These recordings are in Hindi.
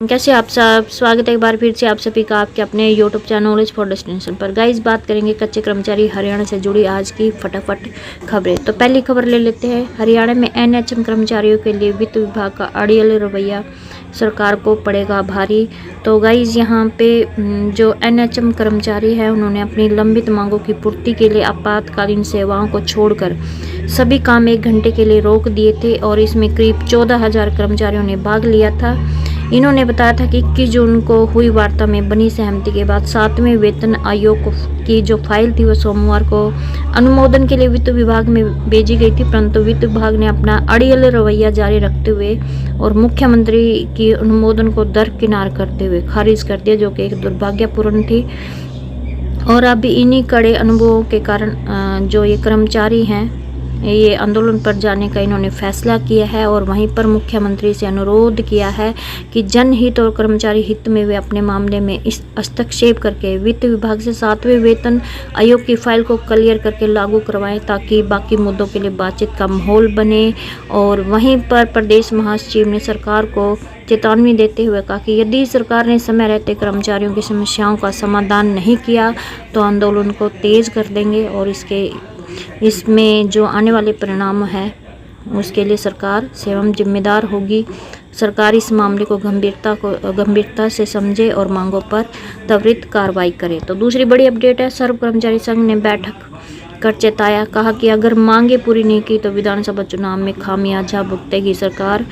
कैसे आप सब। स्वागत है एक बार फिर से आप सभी का आपके अपने YouTube channel knowledge for destination पर। गाइस बात करेंगे कच्चे कर्मचारी हरियाणा से जुड़ी आज की फटाफट खबरें। तो पहली खबर ले लेते हैं। हरियाणा में एनएचएम कर्मचारियों के लिए वित्त विभाग का अड़ियल रवैया सरकार को पड़ेगा भारी। तो गाइस यहाँ पे जो एनएचएम कर्मचारी है उन्होंने अपनी लंबित मांगों की पूर्ति के लिए आपातकालीन सेवाओं को छोड़कर सभी काम 1 घंटे के लिए रोक दिए थे और इसमें करीब 14,000 कर्मचारियों ने भाग लिया था। इन्होंने बताया था कि 21 जून को हुई वार्ता में बनी सहमति के बाद 7वें वेतन आयोग की जो फाइल थी वह सोमवार को अनुमोदन के लिए वित्त विभाग में भेजी गई थी, परंतु वित्त विभाग ने अपना अड़ियल रवैया जारी रखते हुए और मुख्यमंत्री की अनुमोदन को दरकिनार करते हुए खारिज कर दिया, जो कि एक दुर्भाग्यपूर्ण थी। और अभी इन्हीं कड़े अनुभवों के कारण जो ये कर्मचारी हैं ये आंदोलन पर जाने का इन्होंने फैसला किया है और वहीं पर मुख्यमंत्री से अनुरोध किया है कि जनहित और कर्मचारी हित में वे अपने मामले में इस हस्तक्षेप करके वित्त विभाग से 7वें वेतन आयोग की फाइल को क्लियर करके लागू करवाएं, ताकि बाकी मुद्दों के लिए बातचीत का माहौल बने। और वहीं पर प्रदेश महासचिव ने सरकार को चेतावनी देते हुए कहा कि यदि सरकार ने समय रहते कर्मचारियों की समस्याओं का समाधान नहीं किया तो आंदोलन को तेज कर देंगे और इसमें जो आने वाले परिणाम है उसके लिए सरकार स्वयं जिम्मेदार होगी। सरकार इस मामले को गंभीरता से समझे और मांगों पर त्वरित कार्रवाई करे। तो दूसरी बड़ी अपडेट है, सर्व कर्मचारी संघ ने बैठक कर चेताया, कहा कि अगर मांगे पूरी नहीं की तो विधानसभा चुनाव में खामियाजा भुगतेगी सरकार।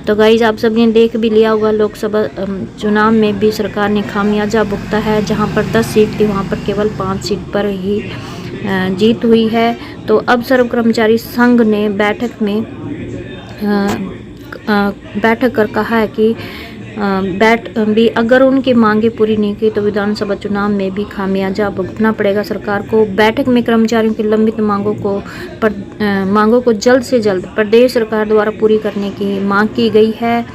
तो गाइज आप सब ने देख भी लिया होगा, लोकसभा चुनाव में भी सरकार ने खामियाजा भुगता है। जहां पर 10 सीट थी वहां पर केवल 5 सीट पर ही जीत हुई है। तो अब सर्व कर्मचारी संघ ने बैठक कर कहा है कि अगर उनकी मांगे पूरी नहीं की तो विधानसभा चुनाव में भी खामियाजा भुगतना पड़ेगा सरकार को। बैठक में कर्मचारियों की लंबित मांगों को जल्द से जल्द प्रदेश सरकार द्वारा पूरी करने की मांग की गई है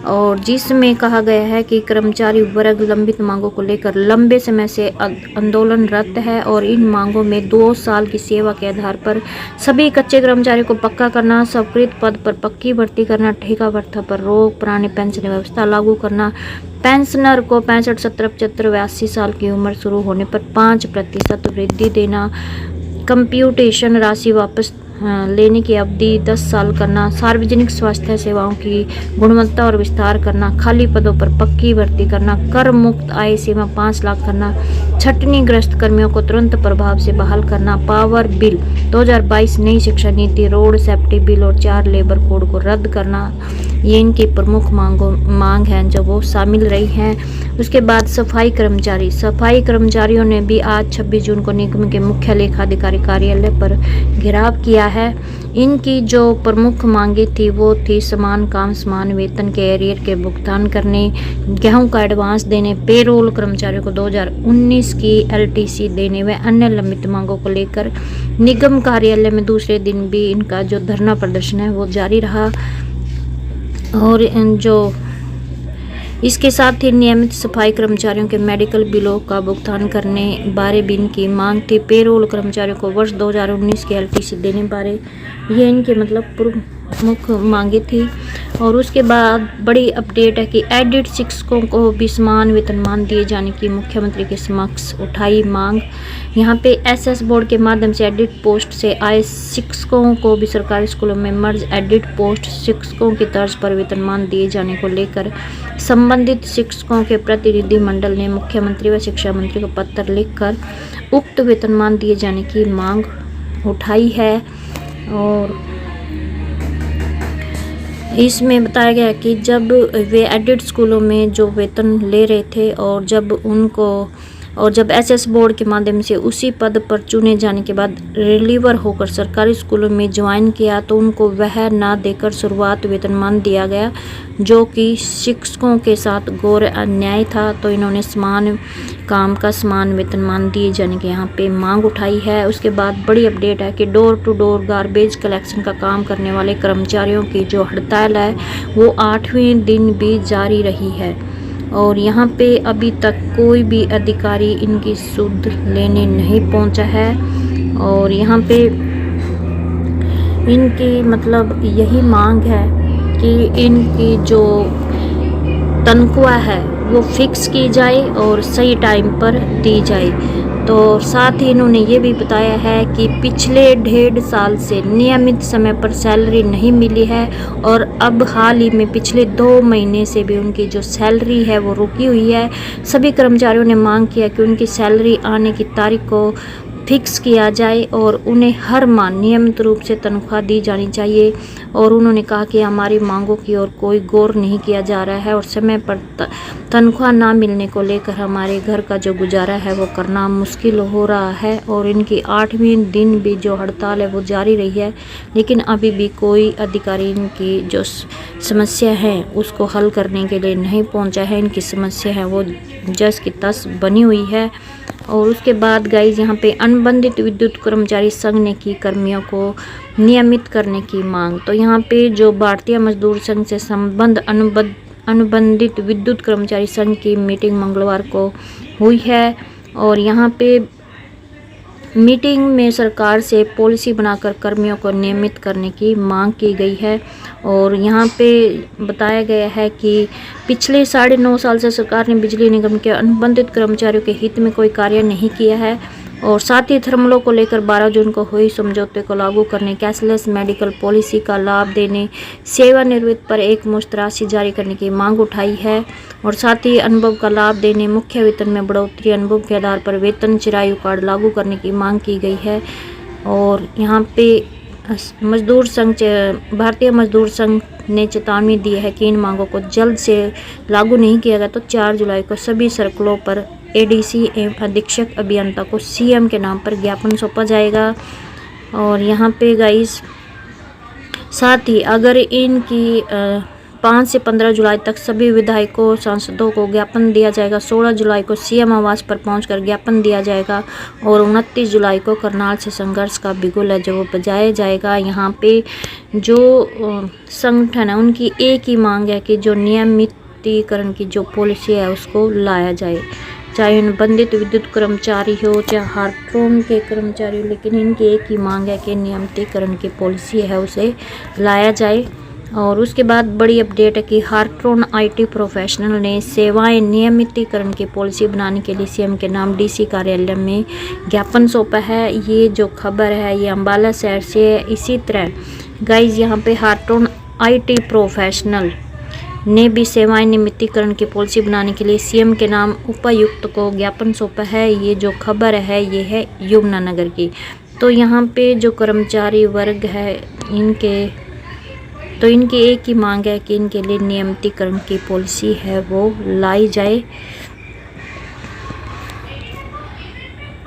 और जिसमें कहा गया है कि कर्मचारी वर्ग लंबित मांगों को लेकर लंबे समय से आंदोलनरत है और इन मांगों में 2 साल की सेवा के आधार पर सभी कच्चे कर्मचारियों को पक्का करना, स्वीकृत पद पर पक्की भर्ती करना, ठेका भत्ता पर रोक, पुरानी पेंशन व्यवस्था लागू करना, पेंशनर को 65, 70, 75 व 80 साल की उम्र शुरू होने पर 5% वृद्धि देना, कंप्यूटेशन राशि वापस लेने की अवधि 10 साल करना, सार्वजनिक स्वास्थ्य सेवाओं की गुणवत्ता और विस्तार करना, खाली पदों पर पक्की भर्ती करना, कर मुक्त आय सीमा 5 लाख करना, छटनीग्रस्त कर्मियों को तुरंत प्रभाव से बहाल करना, पावर बिल 2022, नई शिक्षा नीति, रोड सेफ्टी बिल और 4 लेबर कोड को रद्द करना, ये इनकी प्रमुख मांग हैं जो वो शामिल रही हैं। उसके बाद सफाई कर्मचारियों ने भी आज 26 जून को निगम के मुख्य लेखाधिकारी कार्यालय पर घेराव किया है। इनकी जो प्रमुख मांगे थी वो थी समान काम समान वेतन के एरियर के भुगतान करने, गेहूं का एडवांस देने, पेरोल कर्मचारियों को 2019 की एलटीसी देने व अन्य लंबित मांगों को लेकर निगम कार्यालय में दूसरे दिन भी इनका जो धरना प्रदर्शन है वो जारी रहा। और जो इसके साथ ही नियमित सफाई कर्मचारियों के मेडिकल बिलों का भुगतान करने बारे भी इनकी मांग थी। पेरोल कर्मचारियों को वर्ष 2019 की एलटीसी देने बारे ये इनके प्रमुख मांगे थी। और उसके बाद बड़ी अपडेट है कि एडिड शिक्षकों को भी समान वेतनमान दिए जाने की मुख्यमंत्री के समक्ष उठाई मांग। यहाँ पे एसएस बोर्ड के माध्यम से एडिड पोस्ट से आए शिक्षकों को भी सरकारी स्कूलों में मर्ज एडिड पोस्ट शिक्षकों की तर्ज पर वेतनमान दिए जाने को लेकर संबंधित शिक्षकों के प्रतिनिधि मंडल ने मुख्यमंत्री व शिक्षा मंत्री को पत्र लिखकर उक्त वेतनमान दिए जाने की मांग उठाई है। और इसमें बताया गया कि जब वे एडिड स्कूलों में जो वेतन ले रहे थे और जब एसएस बोर्ड के माध्यम से उसी पद पर चुने जाने के बाद रिलीवर होकर सरकारी स्कूलों में ज्वाइन किया तो उनको वह ना देकर शुरुआत वेतनमान दिया गया, जो कि शिक्षकों के साथ घोर अन्याय था। तो इन्होंने समान काम का समान वेतनमान दिए जाने की यहाँ पे मांग उठाई है। उसके बाद बड़ी अपडेट है कि door to door garbage collection का काम करने वाले कर्मचारियों की जो हड़ताल है वो 8वें दिन भी जारी रही है और यहाँ पे अभी तक कोई भी अधिकारी इनकी सुध लेने नहीं पहुँचा है। और यहाँ पे इनकी यही मांग है कि इनकी जो तनख्वाह है वो फिक्स की जाए और सही टाइम पर दी जाए। तो साथ ही इन्होंने ये भी बताया है कि पिछले 1.5 साल से नियमित समय पर सैलरी नहीं मिली है और अब हाल ही में पिछले 2 महीने से भी उनकी जो सैलरी है वो रुकी हुई है। सभी कर्मचारियों ने मांग किया कि उनकी सैलरी आने की तारीख को फिक्स किया जाए और उन्हें हर माह नियमित रूप से तनख्वाह दी जानी चाहिए। और उन्होंने कहा कि हमारी मांगों की ओर कोई गौर नहीं किया जा रहा है और समय पर तनख्वाह ना मिलने को लेकर हमारे घर का जो गुजारा है वो करना मुश्किल हो रहा है। और इनकी 8वें दिन भी जो हड़ताल है वो जारी रही है, लेकिन अभी भी कोई अधिकारी इनकी जो समस्या है उसको हल करने के लिए नहीं पहुंचा है। इनकी समस्या है वो जस की तस बनी हुई है। और उसके बाद गाइज यहाँ पे अनुबंधित विद्युत कर्मचारी संघ ने की कर्मियों को नियमित करने की मांग। तो यहाँ पे जो भारतीय मजदूर संघ से संबंध अनुबंधित विद्युत कर्मचारी संघ की मीटिंग मंगलवार को हुई है और यहाँ पे मीटिंग में सरकार से पॉलिसी बनाकर कर्मियों को नियमित करने की मांग की गई है। और यहाँ पे बताया गया है कि पिछले 9.5 साल से सरकार ने बिजली निगम के अनुबंधित कर्मचारियों के हित में कोई कार्य नहीं किया है। और साथ ही थर्मलों को लेकर 12 जून को हुई समझौते को लागू करने, कैशलेस मेडिकल पॉलिसी का लाभ देने, सेवानिवृत्त पर एकमुश्त राशि जारी करने की मांग उठाई है। और साथ ही अनुभव का लाभ देने, मुख्य वेतन में बढ़ोतरी, अनुभव के आधार पर वेतन चिरायु कार्ड लागू करने की मांग की गई है। और यहाँ पे मजदूर संघ भारतीय मजदूर संघ ने चेतावनी दी है कि इन मांगों को जल्द से लागू नहीं किया गया तो 4 जुलाई को सभी सर्कलों पर एडीसी एवं अधीक्षक अभियंता को सीएम के नाम पर ज्ञापन सौंपा जाएगा। और यहाँ पे गाइस साथ ही अगर इनकी 5 से 15 जुलाई तक सभी विधायकों सांसदों को ज्ञापन दिया जाएगा। 16 जुलाई को सीएम आवास पर पहुंचकर ज्ञापन दिया जाएगा और 29 जुलाई को करनाल से संघर्ष का बिगुल है जो बजाया जाएगा। यहाँ पे जो संगठन है उनकी एक ही मांग है कि जो नियमितीकरण की जो पॉलिसी है उसको लाया जाए, चाहे अनुबंधित विद्युत कर्मचारी हो चाहे हार्ट्रोन के कर्मचारी हो, लेकिन इनकी एक ही मांग है कि नियमितीकरण की पॉलिसी है उसे लाया जाए। और उसके बाद बड़ी अपडेट है कि हार्ट्रोन आईटी प्रोफेशनल ने सेवाएं नियमितीकरण की पॉलिसी बनाने के लिए सीएम के नाम डीसी कार्यालय में ज्ञापन सौंपा है। ये जो खबर है ये अम्बाला शहर से है। इसी तरह गाइज यहाँ पे हार्ट्रोन आईटी प्रोफेशनल ने भी सेवाएं नियमितीकरण की पॉलिसी बनाने के लिए सीएम के नाम उपायुक्त को ज्ञापन सौंपा है। ये जो खबर है ये है यमुनानगर की। तो यहाँ पे जो कर्मचारी वर्ग है इनकी एक ही मांग है कि इनके लिए नियमितीकरण की पॉलिसी है वो लाई जाए।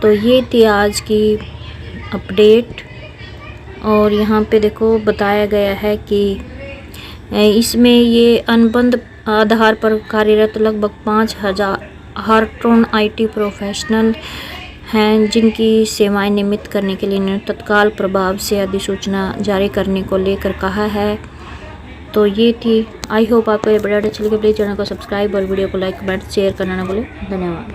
तो ये थी आज की अपडेट। और यहाँ पे देखो बताया गया है कि इसमें ये अनुबंध आधार पर कार्यरत लगभग 5000 हार्ट्रोन आईटी प्रोफेशनल हैं जिनकी सेवाएं नियमित करने के लिए इन्होंने तत्काल प्रभाव से अधिसूचना जारी करने को लेकर कहा है। तो ये थी, आई होप आपको ये वीडियो अच्छी लगी। प्लीज़ चैनल को सब्सक्राइब और वीडियो को लाइक कमेंट शेयर करना ना भूलें। धन्यवाद।